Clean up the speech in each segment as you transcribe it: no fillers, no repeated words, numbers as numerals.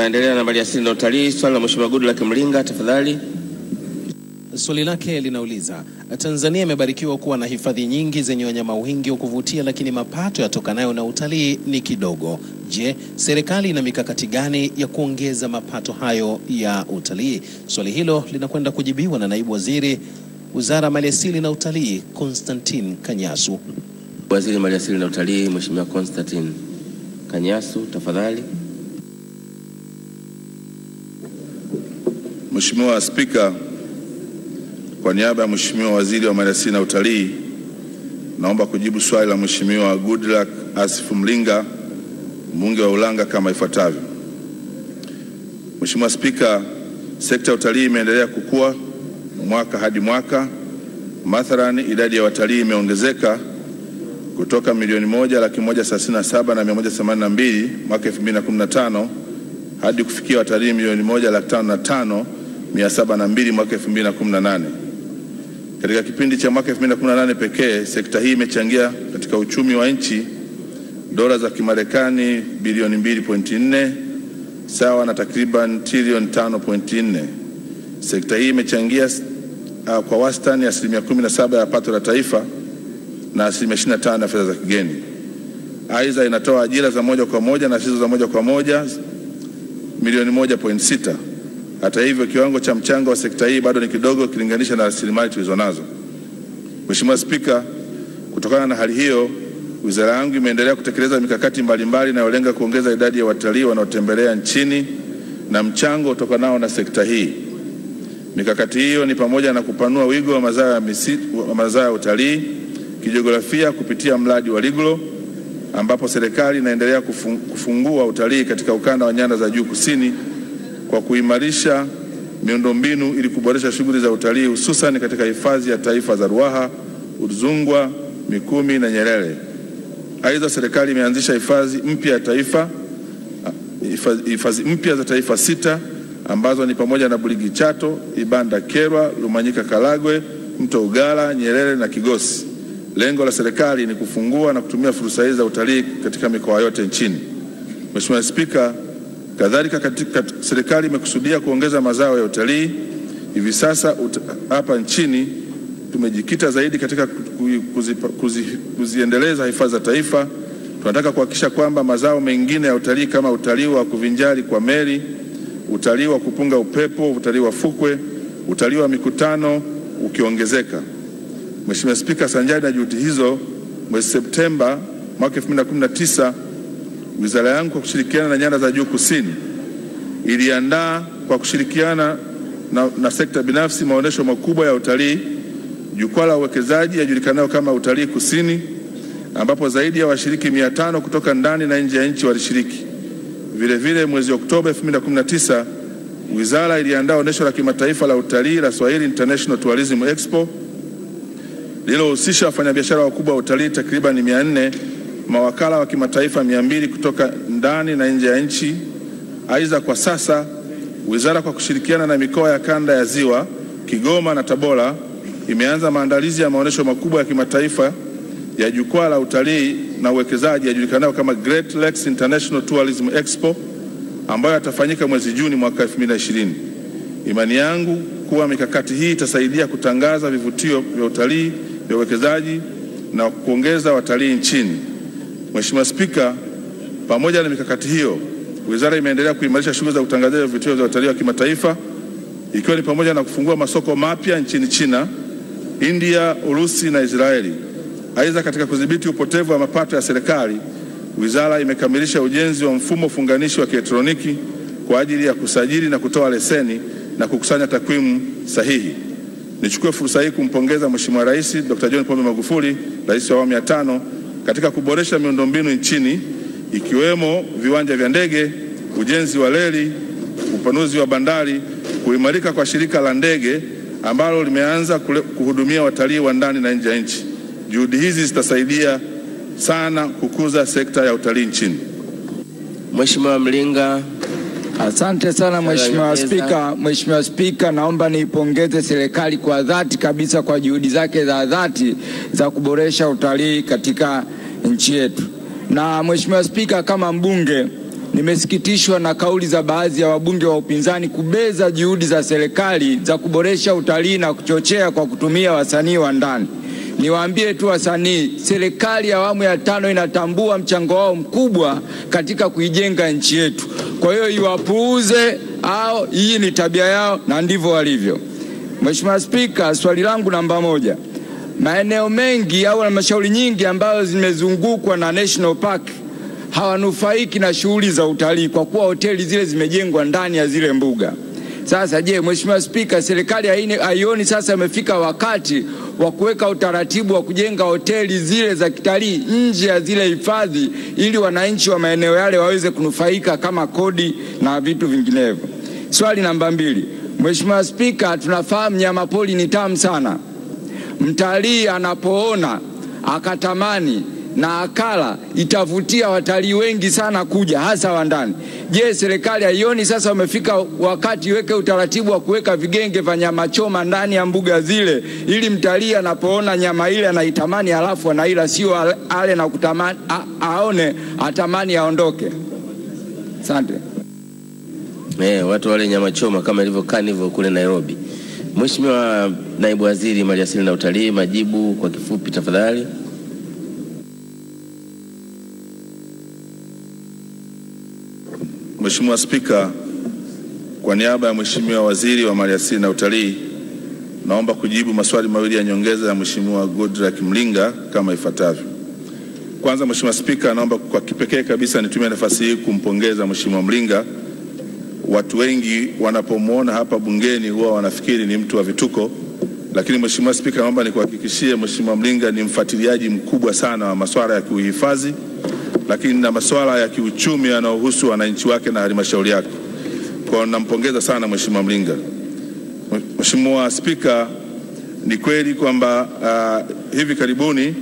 Tunaendelea na maliasili na utalii. Swali la Mheshimiwa Goodluck Mlinga, tafadhali. Swali lake linauliza, Tanzania imebarikiwa kuwa na hifadhi nyingi zenye wanyama wengi wa kuvutia, lakini mapato yatokanayo na utalii ni kidogo. Je, serikali ina mikakati gani ya kuongeza mapato hayo ya utalii? Swali hilo linakwenda kujibiwa na Naibu Waziri Wizara ya Maliasili na Utalii, Constantine Kanyasu. Waziri Maliasili na Utalii, Mheshimiwa Constantine Kanyasu, tafadhali. Mheshimiwa Spika, kwa niaba ya Mheshimiwa Waziri wa Maliasili na Utalii, naomba kujibu swali la Mheshimiwa Goodluck Asifu Mlinga, mbunge wa Ulanga, kama ifuatavyo. Mheshimiwa Spika, sekta ya utalii imeendelea kukua mwaka hadi mwaka. Mathalani, idadi ya watalii imeongezeka kutoka 1,137,182 mwaka 2015 hadi kufikia watalii 1,505,702 mwaka 2018. Katika kipindi cha mwaka 2018 pekee, sekta hii imechangia katika uchumi wa nchi dola za Kimarekani bilioni 2.4 sawa na takriban trilioni 5.4. Sekta hii imechangia kwa wastani 17% ya pato la taifa na 25% ya fedha za kigeni. Aidha, inatoa ajira za moja kwa moja na zisizo za moja kwa moja milioni 1.6. Hata hivyo, kiwango cha mchango wa sekta hii bado ni kidogo kilinganisha na rasilimali tulizonazo. Mheshimiwa Spika, kutokana na hali hiyo, wizara yangu imeendelea kutekeleza mikakati mbalimbali inayolenga kuongeza idadi ya watalii wanaotembelea nchini na mchango utokanao na sekta hii. Mikakati hiyo ni pamoja na kupanua wigo wa mazao ya utalii kijiografia kupitia mradi wa Liglo, ambapo serikali inaendelea kufungua utalii katika ukanda wa nyanda za juu kusini kwa kuimarisha miundombinu ili kuboresha shughuli za utalii, hususan katika hifadhi ya taifa za Ruaha, Udzungwa, Mikumi na Nyerere. Aidha, serikali imeanzisha hifadhi mpya za taifa 6 ambazo ni pamoja na Burigi Chato, Ibanda Kerwa, Lumanyika Karagwe, Mto Ugala, Nyerere na Kigosi. Lengo la serikali ni kufungua na kutumia fursa hizi za utalii katika mikoa yote nchini. Mheshimiwa Spika, kadhalika serikali imekusudia kuongeza mazao ya utalii. Hivi sasa hapa nchini tumejikita zaidi katika kuziendeleza hifadhi za taifa. Tunataka kuhakikisha kwamba mazao mengine ya utalii kama utalii wa kuvinjari kwa meli, utalii wa kupunga upepo, utalii wa fukwe, utalii wa mikutano ukiongezeka. Mheshimiwa Spika, sanjari na juhudi hizo, mwezi Septemba mwaka 2019, wizara yangu kwa kushirikiana na nyanda za juu kusini iliandaa kwa kushirikiana na sekta binafsi maonesho makubwa ya utalii, jukwaa la uwekezaji yajulikanayo kama Utalii Kusini, ambapo zaidi ya washiriki 500 kutoka ndani na nje ya nchi walishiriki. Vile vile mwezi Oktoba 2019, wizara iliandaa onesho la kimataifa la utalii la Swahili International Tourism Expo lililohusisha wafanyabiashara wakubwa wa utalii takriban 400, mawakala wa kimataifa 200 kutoka ndani na nje ya nchi. Aidha, kwa sasa wizara kwa kushirikiana na mikoa ya kanda ya Ziwa, Kigoma na Tabora imeanza maandalizi ya maonesho makubwa ya kimataifa ya jukwaa la utalii na uwekezaji yajulikanayo kama Great Lakes International Tourism Expo, ambayo yatafanyika mwezi Juni mwaka 2020. Imani yangu kuwa mikakati hii itasaidia kutangaza vivutio vya utalii vya uwekezaji na kuongeza watalii nchini. Mheshimiwa Spika, pamoja na mikakati hiyo, wizara imeendelea kuimarisha shughuli za utangazaji wa vivutio vya utalii wa kimataifa, ikiwa ni pamoja na kufungua masoko mapya nchini China, India, Urusi na Israeli. Aidha, katika kudhibiti upotevu wa mapato ya serikali, wizara imekamilisha ujenzi wa mfumo funganishi wa kielektroniki kwa ajili ya kusajili na kutoa leseni na kukusanya takwimu sahihi. Nichukue fursa hii kumpongeza Mheshimiwa Rais Dr. John Pombe Magufuli, Rais wa awamu ya 5, katika kuboresha miundombinu nchini, ikiwemo viwanja vya ndege, ujenzi wa reli, upanuzi wa bandari, kuimarika kwa shirika la ndege ambalo limeanza kuhudumia watalii wa ndani na nje ya nchi. Juhudi hizi zitasaidia sana kukuza sekta ya utalii nchini. Mheshimiwa Mlinga. Asante sana Mheshimiwa Spika. Mheshimiwa Spika, naomba niipongeze serikali kwa dhati kabisa kwa juhudi zake za dhati za kuboresha utalii katika nchi yetu. Na Mheshimiwa Spika, kama mbunge nimesikitishwa na kauli za baadhi ya wabunge wa upinzani kubeza juhudi za serikali za kuboresha utalii na kuchochea kwa kutumia wasanii wa ndani. Niwaambie tu wasanii, serikali ya awamu ya 5 inatambua mchango wao mkubwa katika kuijenga nchi yetu. Kwa hiyo iwapuuze, au hii ni tabia yao na ndivyo walivyo. Mheshimiwa Spika, swali langu namba 1. Maeneo mengi au halmashauri nyingi ambayo zimezungukwa na National Park hawanufaiki na shughuli za utalii kwa kuwa hoteli zile zimejengwa ndani ya zile mbuga. Sasa je, Mheshimiwa Spika, serikali haioni sasa imefika wakati wa kuweka utaratibu wa kujenga hoteli zile za kitalii nje ya zile hifadhi ili wananchi wa maeneo yale waweze kunufaika kama kodi na vitu vinginevyo? Swali namba 2. Mheshimiwa Spika, tunafahamu nyamapori ni tamu sana. Mtalii anapoona akatamani na akala itavutia watalii wengi sana kuja, hasa wa ndani. Je, serikali haioni sasa umefika wakati iweke utaratibu wa kuweka vigenge vya nyama choma ndani ya mbuga zile ili mtalii anapoona nyama ile anaitamani halafu anaila, sio ale na kutamani aone atamani aondoke? Asante. Watu wale nyama choma kama ilivyo Carnival kule Nairobi. Mheshimiwa Naibu Waziri Maliasili na Utalii, majibu kwa kifupi tafadhali. Mheshimiwa Spika, kwa niaba ya Mheshimiwa Waziri wa Maliasili na Utalii, naomba kujibu maswali mawili ya nyongeza ya Mheshimiwa Goodluck Mlinga kama ifuatavyo. Kwanza, Mheshimiwa Spika, naomba kwa kipekee kabisa nitumie nafasi hii kumpongeza Mheshimiwa Mlinga. Watu wengi wanapomuona hapa bungeni huwa wanafikiri ni mtu wa vituko, lakini Mheshimiwa Spika, naomba nikuhakikishie Mheshimiwa Mlinga ni mfuatiliaji mkubwa sana wa masuala ya kuhifadhi, lakini na masuala ya kiuchumi yanayohusu wananchi wake na halmashauri yake. Kwa nampongeza sana Mheshimiwa Mlinga. Mheshimiwa Spika, ni kweli kwamba hivi karibuni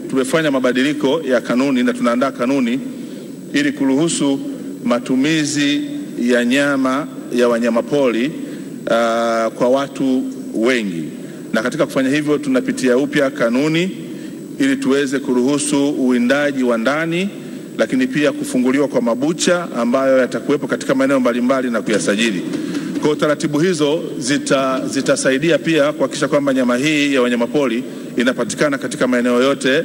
tumefanya mabadiliko ya kanuni na tunaandaa kanuni ili kuruhusu matumizi ya nyama ya wanyamapori kwa watu wengi. Na katika kufanya hivyo tunapitia upya kanuni ili tuweze kuruhusu uwindaji wa ndani, lakini pia kufunguliwa kwa mabucha ambayo yatakuwepo katika maeneo mbalimbali na kuyasajili. Kwa taratibu hizo zitasaidia pia kuhakikisha kwamba nyama hii ya wanyamapori inapatikana katika maeneo yote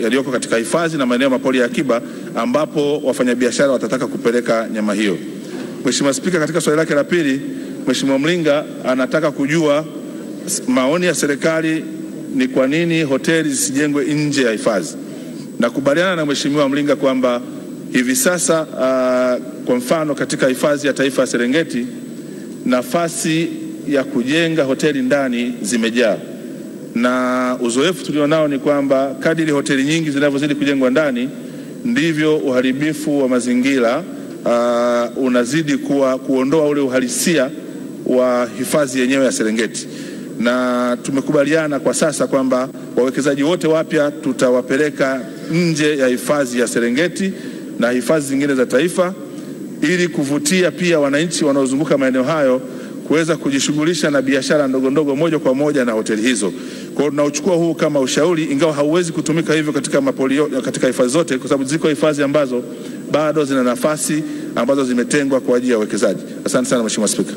yaliyoko katika hifadhi na maeneo mapori ya akiba ambapo wafanyabiashara watataka kupeleka nyama hiyo. Mheshimiwa Spika, katika swali lake la pili, Mheshimiwa Mlinga anataka kujua maoni ya serikali ni kwa nini hoteli zisijengwe nje ya hifadhi. Nakubaliana na Mheshimiwa Mlinga kwamba hivi sasa kwa mfano katika hifadhi ya taifa ya Serengeti nafasi ya kujenga hoteli ndani zimejaa, na uzoefu tulionao ni kwamba kadiri hoteli nyingi zinavyozidi kujengwa ndani ndivyo uharibifu wa mazingira unazidi kuondoa ule uhalisia wa hifadhi yenyewe ya Serengeti. Na tumekubaliana kwa sasa kwamba wawekezaji wote wapya tutawapeleka nje ya hifadhi ya Serengeti na hifadhi zingine za taifa ili kuvutia pia wananchi wanaozunguka maeneo hayo kuweza kujishughulisha na biashara ndogo ndogo moja kwa moja na hoteli hizo. Kwa hiyo tunauchukua huu kama ushauri, ingawa hauwezi kutumika hivyo katika hifadhi zote kwa sababu ziko hifadhi ambazo bado zina nafasi ambazo zimetengwa kwa ajili ya uwekezaji. Asante sana Mheshimiwa Spika.